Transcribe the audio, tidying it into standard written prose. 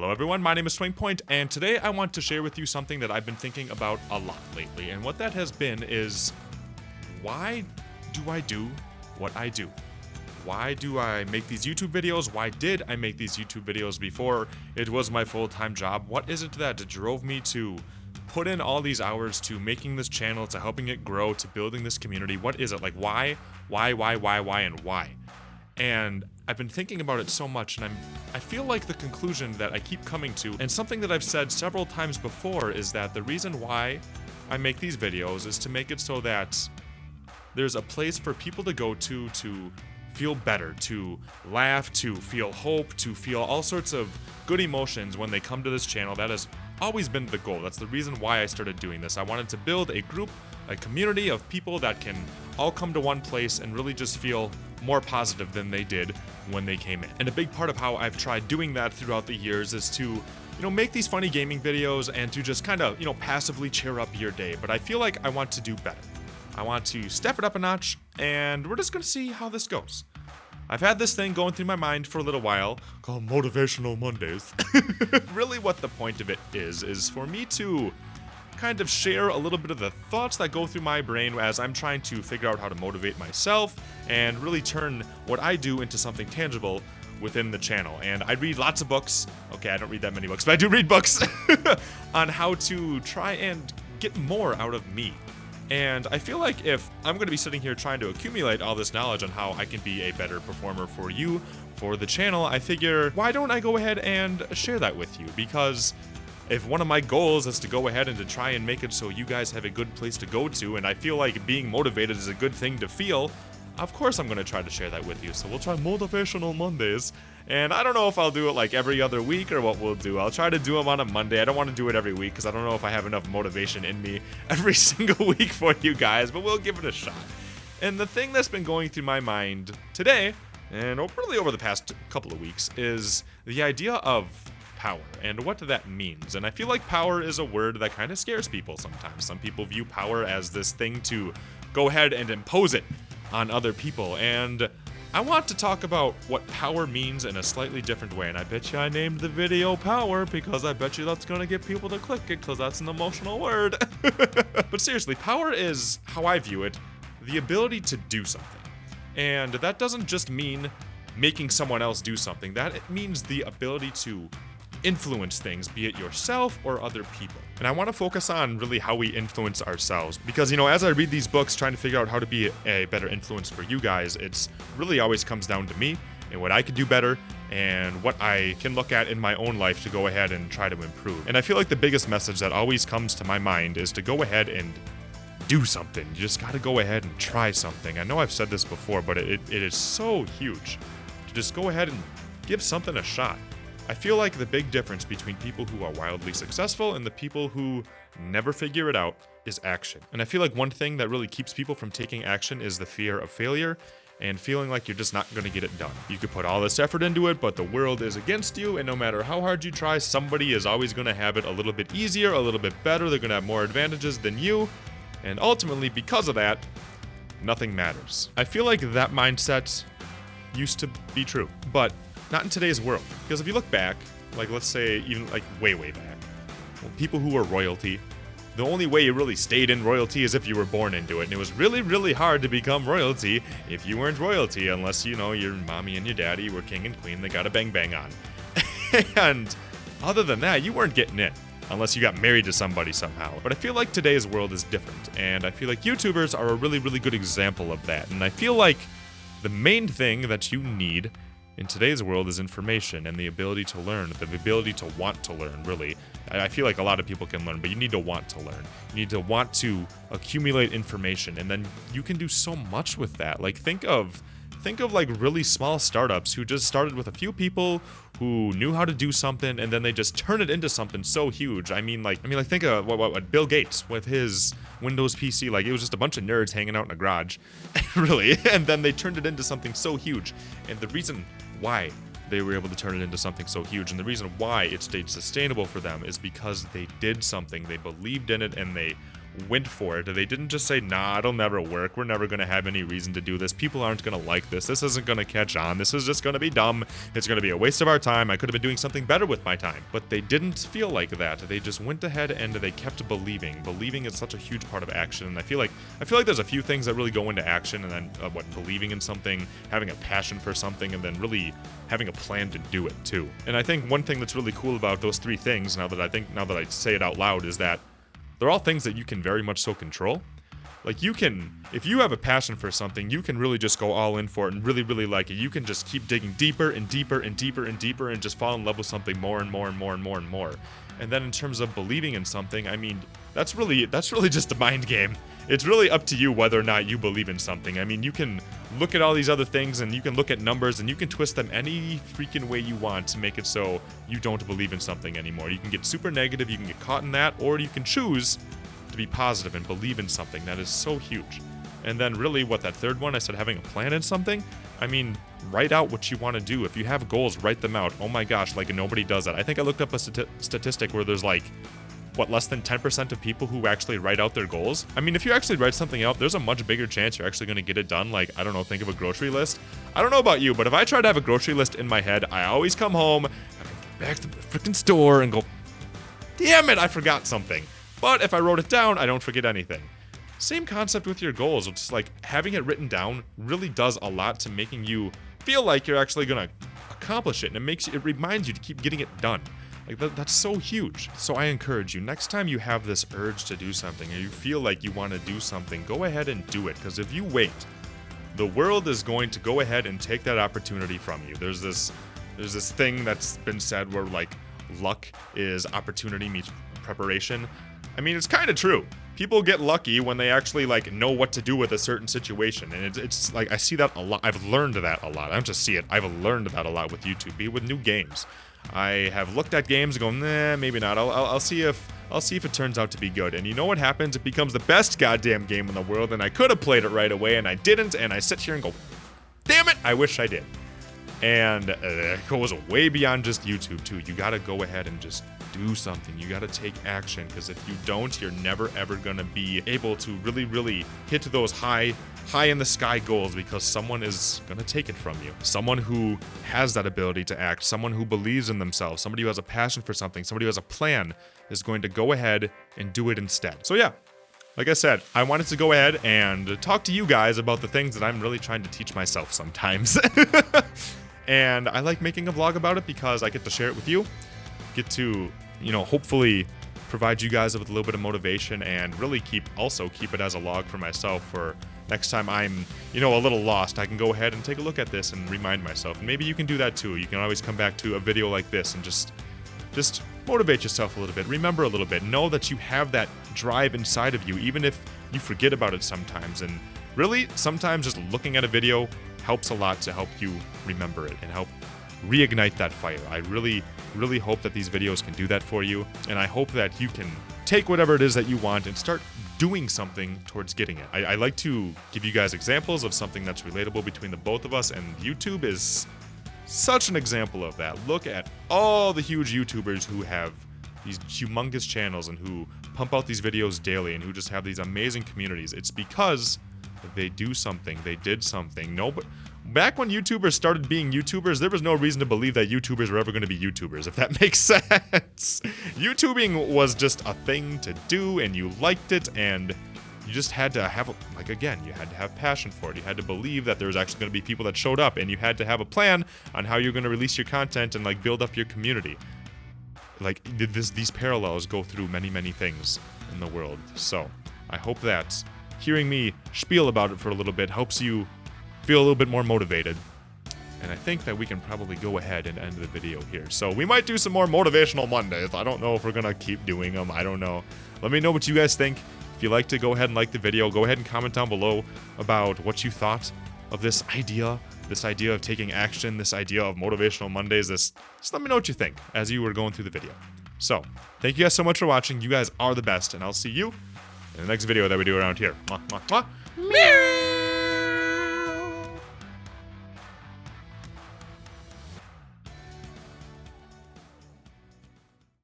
Hello everyone, my name is SwingPoynt, and today I want to share with you something that I've been thinking about a lot lately, and what that has been is, why do I do what I do? Why do I make these YouTube videos? Why did I make these YouTube videos before it was my full-time job? What is it that drove me to put in all these hours to making this channel, to helping it grow, to building this community? What is it? Like, why, and why? And I've been thinking about it so much, and I feel like the conclusion that I keep coming to, and something that I've said several times before, is that the reason why I make these videos is to make it so that there's a place for people to go to feel better, to laugh, to feel hope, to feel all sorts of good emotions when they come to this channel. That has always been the goal. That's the reason why I started doing this. I wanted to build a group, a community of people that can all come to one place and really just feel more positive than they did when they came in. And a big part of how I've tried doing that throughout the years is to, make these funny gaming videos and to just kind of, passively cheer up your day. But I feel like I want to do better. I want to step it up a notch, and we're just gonna see how this goes. I've had this thing going through my mind for a little while called Motivational Mondays. Really what the point of it is for me to kind of share a little bit of the thoughts that go through my brain as I'm trying to figure out how to motivate myself and really turn what I do into something tangible within the channel. And I read lots of books. Okay, I don't read that many books, but I do read books on how to try and get more out of me. And I feel like if I'm going to be sitting here trying to accumulate all this knowledge on how I can be a better performer for you, for the channel, I figure, why don't I go ahead and share that with you? Because if one of my goals is to go ahead and to try and make it so you guys have a good place to go to, and I feel like being motivated is a good thing to feel, of course I'm going to try to share that with you. So we'll try Motivational Mondays. And I don't know if I'll do it like every other week or what we'll do. I'll try to do them on a Monday. I don't want to do it every week because I don't know if I have enough motivation in me every single week for you guys, but we'll give it a shot. And the thing that's been going through my mind today, and really over the past couple of weeks, is the idea of power and what that means. And I feel like power is a word that kind of scares people sometimes. Some people view power as this thing to go ahead and impose it on other people. And I want to talk about what power means in a slightly different way. And I bet you I named the video Power because I bet you that's going to get people to click it because that's an emotional word. But seriously, power is, how I view it, the ability to do something. And that doesn't just mean making someone else do something. That it means the ability to influence things, be it yourself or other people. And I want to focus on really how we influence ourselves because, as I read these books trying to figure out how to be a better influence for you guys, it's really always comes down to me and what I could do better and what I can look at in my own life to go ahead and try to improve. And I feel like the biggest message that always comes to my mind is to go ahead and do something. You just got to go ahead and try something. I know I've said this before, but it is so huge to just go ahead and give something a shot. I feel like the big difference between people who are wildly successful and the people who never figure it out is action. And I feel like one thing that really keeps people from taking action is the fear of failure and feeling like you're just not going to get it done. You could put all this effort into it, but the world is against you, and no matter how hard you try, somebody is always going to have it a little bit easier, a little bit better. They're going to have more advantages than you, and ultimately, because of that, nothing matters. I feel like that mindset used to be true, but not in today's world. Because if you look back, like let's say even like way back, well, people who were royalty, the only way you really stayed in royalty is if you were born into it. And it was really hard to become royalty if you weren't royalty, unless, your mommy and your daddy were king and queen, they got a bang on. And other than that, you weren't getting in unless you got married to somebody somehow. But I feel like today's world is different. And I feel like YouTubers are a really good example of that. And I feel like the main thing that you need in today's world is information and the ability to learn, the ability to want to learn, really. I feel like a lot of people can learn, but you need to want to learn. You need to want to accumulate information, and then you can do so much with that. Like, think of like really small startups who just started with a few people who knew how to do something, and then they just turn it into something so huge. I mean, think of what Bill Gates with his Windows PC. Like, it was just a bunch of nerds hanging out in a garage, really. And then they turned it into something so huge. And the reason why they were able to turn it into something so huge, and the reason why it stayed sustainable for them, is because they did something, they believed in it, and they went for it. They didn't just say, nah, it'll never work. We're never going to have any reason to do this. People aren't going to like this. This isn't going to catch on. This is just going to be dumb. It's going to be a waste of our time. I could have been doing something better with my time. But they didn't feel like that. They just went ahead and they kept believing. Believing is such a huge part of action. And I feel like there's a few things that really go into action, and then believing in something, having a passion for something, and then really having a plan to do it too. And I think one thing that's really cool about those three things, now that I say it out loud, is that they're all things that you can very much so control. Like you can, if you have a passion for something, you can really just go all in for it and really, really like it. You can just keep digging deeper and deeper and deeper and deeper and just fall in love with something more and more and more and more and more. And then in terms of believing in something, I mean, that's really just a mind game. It's really up to you whether or not you believe in something. I mean, you can look at all these other things and you can look at numbers and you can twist them any freaking way you want to make it so you don't believe in something anymore. You can get super negative, you can get caught in that, or you can choose to be positive and believe in something. That is so huge. And then really that third one, I said having a plan in something. I mean, write out what you want to do. If you have goals, write them out. Oh my gosh, like nobody does that. I think I looked up a statistic where there's like, less than 10% of people who actually write out their goals. I mean, if you actually write something out, there's a much bigger chance you're actually going to get it done. Like, I don't know, think of a grocery list. I don't know about you, but if I try to have a grocery list in my head, I always come home, I get back to the freaking store and go, damn it, I forgot something. But if I wrote it down, I don't forget anything. Same concept with your goals. It's like having it written down really does a lot to making you feel like you're actually going to accomplish it. And it reminds you to keep getting it done. Like that's so huge. So I encourage you, next time you have this urge to do something or you feel like you want to do something, go ahead and do it. Because if you wait, the world is going to go ahead and take that opportunity from you. There's this thing that's been said where like luck is opportunity meets preparation. I mean, it's kind of true. People get lucky when they actually like know what to do with a certain situation, and it's like I see that a lot. I've learned that a lot. I don't just see it. I've learned that a lot with YouTube, be it with new games. I have looked at games and go, nah, maybe not. I'll see if it turns out to be good. And you know what happens? It becomes the best goddamn game in the world, and I could have played it right away, and I didn't. And I sit here and go, damn it, I wish I did. And it goes way beyond just YouTube too. You gotta go ahead and just do something. You gotta take action, because if you don't, you're never ever gonna be able to really, really hit those high in the sky goals, because someone is gonna take it from you. Someone who has that ability to act, someone who believes in themselves, somebody who has a passion for something, somebody who has a plan is going to go ahead and do it instead. So yeah, like I said, I wanted to go ahead and talk to you guys about the things that I'm really trying to teach myself sometimes. And I like making a vlog about it because I get to share it with you, get to, hopefully provide you guys with a little bit of motivation, and really keep it as a log for myself for next time I'm, a little lost. I can go ahead and take a look at this and remind myself. And maybe you can do that too. You can always come back to a video like this and just motivate yourself a little bit. Remember a little bit. Know that you have that drive inside of you, even if you forget about it sometimes. And really, sometimes just looking at a video helps a lot to help you remember it and help reignite that fire. I really, really hope that these videos can do that for you, and I hope that you can take whatever it is that you want and start doing something towards getting it. I like to give you guys examples of something that's relatable between the both of us, and YouTube is such an example of that. Look at all the huge YouTubers who have these humongous channels and who pump out these videos daily and who just have these amazing communities. It's because they do something. They did something. Back when YouTubers started being YouTubers, there was no reason to believe that YouTubers were ever going to be YouTubers, if that makes sense. YouTubing was just a thing to do, and you liked it, and you just had to have, you had to have passion for it. You had to believe that there was actually going to be people that showed up, and you had to have a plan on how you're going to release your content and build up your community. These parallels go through many, many things in the world. So I hope that hearing me spiel about it for a little bit helps you feel a little bit more motivated. And I think that we can probably go ahead and end the video here. So we might do some more Motivational Mondays. I don't know if we're going to keep doing them. I don't know. Let me know what you guys think. If you like to, go ahead and like the video. Go ahead and comment down below about what you thought of this idea of taking action, this idea of Motivational Mondays. Just let me know what you think as you were going through the video. So thank you guys so much for watching. You guys are the best, and I'll see you in the next video that we do around here. Mwah, mwah, mwah.